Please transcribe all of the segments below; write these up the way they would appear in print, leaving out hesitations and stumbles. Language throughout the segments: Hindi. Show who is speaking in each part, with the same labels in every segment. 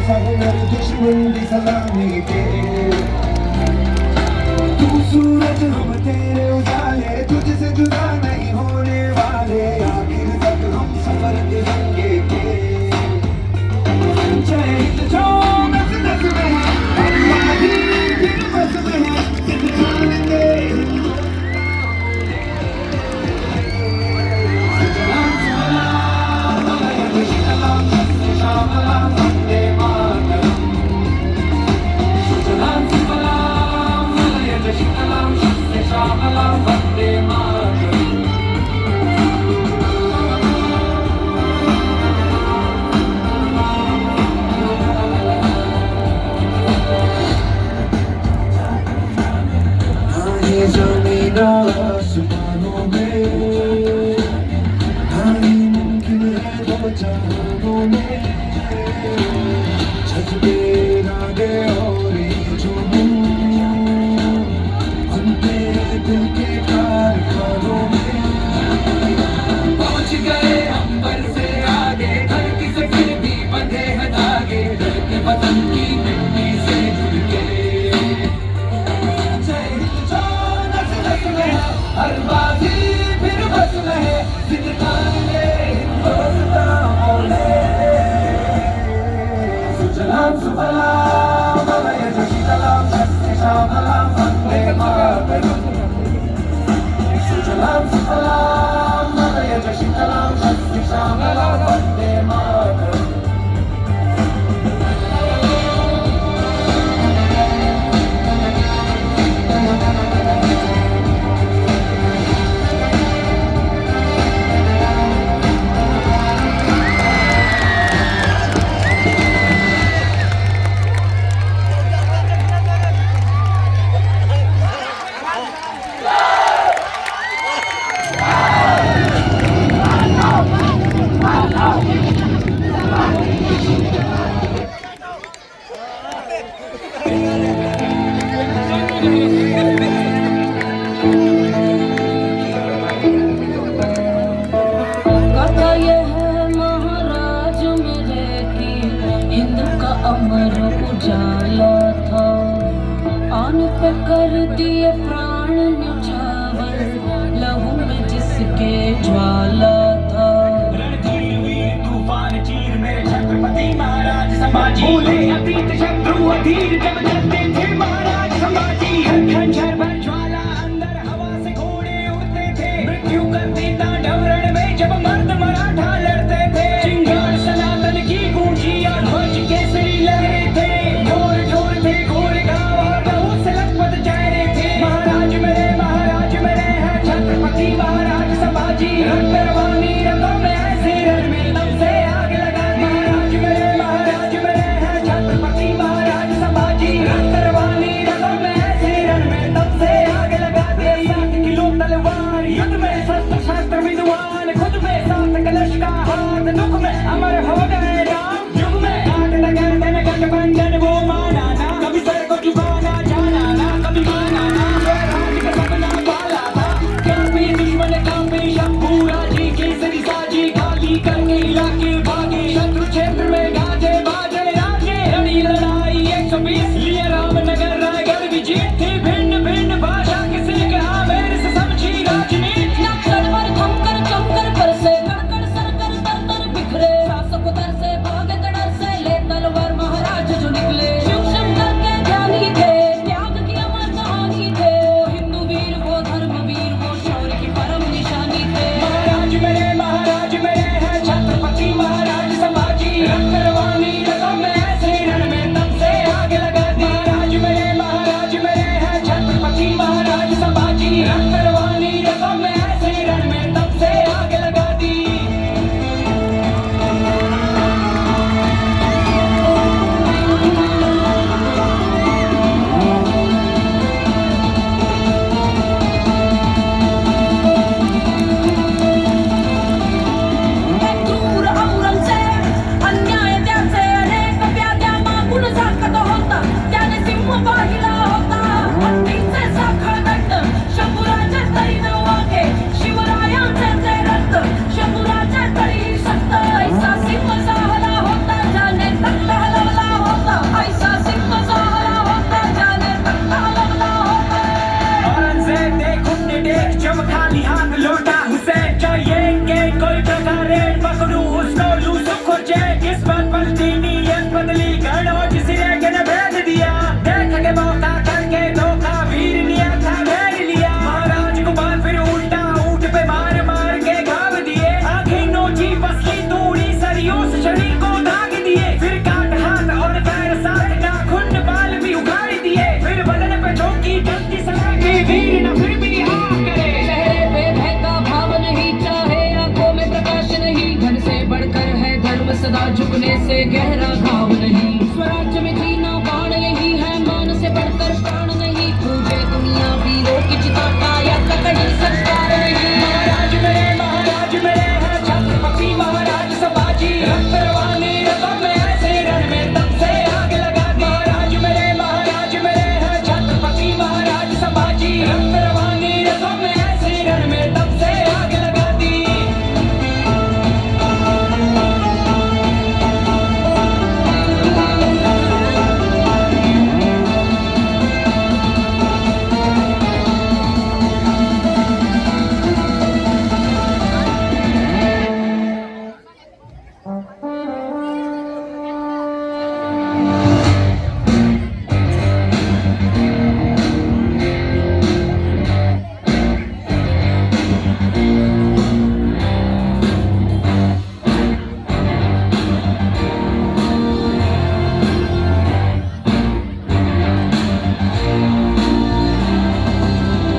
Speaker 1: सागर दुश्मन की सलामी के तू सूरज हम तेरे उजाले तुझसे जुदा नहीं होने वाले आखिर तक हम सफर दिखेंगे के चैन जो नस नस में है हमारी फिर बस में है जिंदगान के जमीन आसमानों में हानि मुमकिन है दो जहानों में जज्बे इरादे और ये जुनून बनते दिल के कारखानों में पहुंच गए अंबर से आगे धरती से फिर भी बंधे हैं धागे डर के वतन की मिट्टी से जुड़ के हर बाजी फिर बस में है जिंदगान में हिंदुस्तान है सुजलाम सुफलाम मलयज शीतलाम शस्ति श्यामलाम वंदे मातरम सुजलाम सुफलाम मलयज शीतलाम शस्ति श्यामलाम वंदे मातरम
Speaker 2: अमर उजाला था आन पे कर दिए प्राण न्यौछावर लहू में जिसके ज्वाला था
Speaker 3: तूफान चीर मेरे छत्रपति महाराज संभाजी भूले अतीत शत्रु अधीर जब चलते थे महाराज संभाजी खंजर पर ज्वाला अंदर हवा से घोड़े उड़ते थे मृत्यु करती तांडव रण में जब मर्द मराठा लड़ते थे चिंगार सनातन की गूंजी और ध्वज केसरी लहरे थे ढोर ढोर थे घोर गाँव और बहुत से लखपत चेहरे थे महाराज मेरे हैं छत्रपति महाराज संभाजी रक्त रवानी रंगों में ऐसे रण में तब से आग लगा दी महाराज मेरे हैं छत्रपति महाराज संभाजी रक्त रवानी रंगों में ऐसे रण में तब से आग लगा दी 7 किलो तलवार युद्ध में शस्त्र शास्त्र विद्वान खुद में 7 कलश का हाथ दुख में अमर हो गए राम युग में आग लगा तन गठबंधन वो माना ना कभी सर को झुकाना जाना ना कभी माना ना स्वराज का सपना पाला था काफी दुश्मन काफी शंभू राजी केसरी साजी खाली करके इलाके भागे शत्रु क्षेत्र में गाजे बाजे राजे लड़ी लड़ाई 120 लिए रामनगर रायगढ़ की जीत थी भिन्न भिन्न भाषा किसी कहा मेरे से समझी राजनीति
Speaker 2: नक्सल पर थमकर चमकर बरसे कड़कड़ सरकर तर तर बिखरे शासक उधर से भागे डर से ले तलवार महाराज जो निकले शिव शंकर के ज्ञानी थे त्याग की अमर कहानी थे हिंदू वीर वो धर्म वीर वो शौर्य की परम निशानी थे
Speaker 3: महाराज मेरे हैं छत्रपति महाराज संभाजी रक्त रवानी रंगों में ऐसे रण में तब से आग लगा दी महाराज मेरे हैं जब खाली हाथ लौटा हुसैन चाहिए के कोई प्रकारे पकड़ू उसको लू सुख और चैन इस बात पलटी नीयत बदली गढ़ो जिसने के ने भेद दिया देख के मौका करके धोखा वीर लिया था भेद लिया महाराज को बाल फिर उल्टा ऊंट पे मार मार के घाव दिए आंखें नोची पसली तोड़ी सरियों से शरीर को दाग दिए फिर काट हाथ और पैर साथ नाखून बाल भी उखाड़ दिए फिर बदन पे ठोकी जल्दी सला के वीर न फिर भी आ करे
Speaker 2: चेहरे पे भय का भाव नहीं, चाहे आंखों में प्रकाश नहीं, धन से बढ़कर है धर्म सदा झुकने से गहरा घाव नहीं। स्वराज्य में जीना बाण यही है, मान से बढ़कर प्राण नहीं, पूजे दुनिया वीरों की चिता काया का कहीं संस्कार नहीं।
Speaker 3: महाराज मेरे हैं छत्रपति महाराज संभाजी रक्त रवानी रतों में ऐसे रण में तब से आग लगा दी महाराज मेरे हैं छत्रपति महाराज संभाजी रक्त रवानी रतों में ऐसे रण में तब से आग लगा दी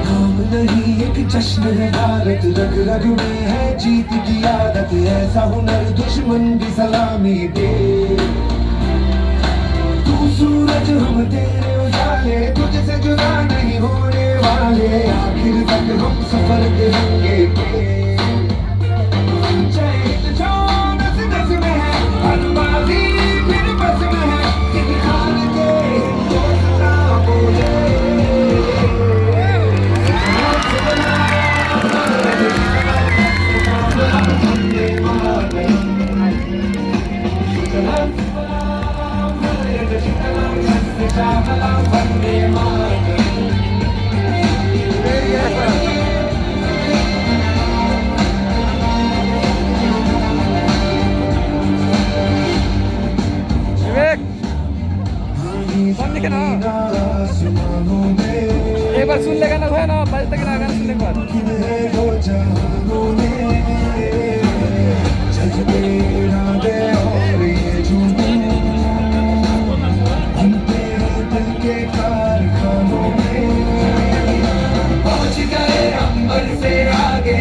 Speaker 1: काम नहीं एक जश्न है भारत रग रग में है जीत की आदत ऐसा हुनर दुश्मन की सलामी दे तू सूरज हम तेरे उजाले तुझसे जुदा नहीं होने वाले आखिर तक हम सफर करेंगे चैत जो नस नस में है हर बाजी फिर बस में है किन खान के तो सदा बोले
Speaker 4: एक बार सुन लेगा ना भाई ना बज तक ना गाना सुनने के बाद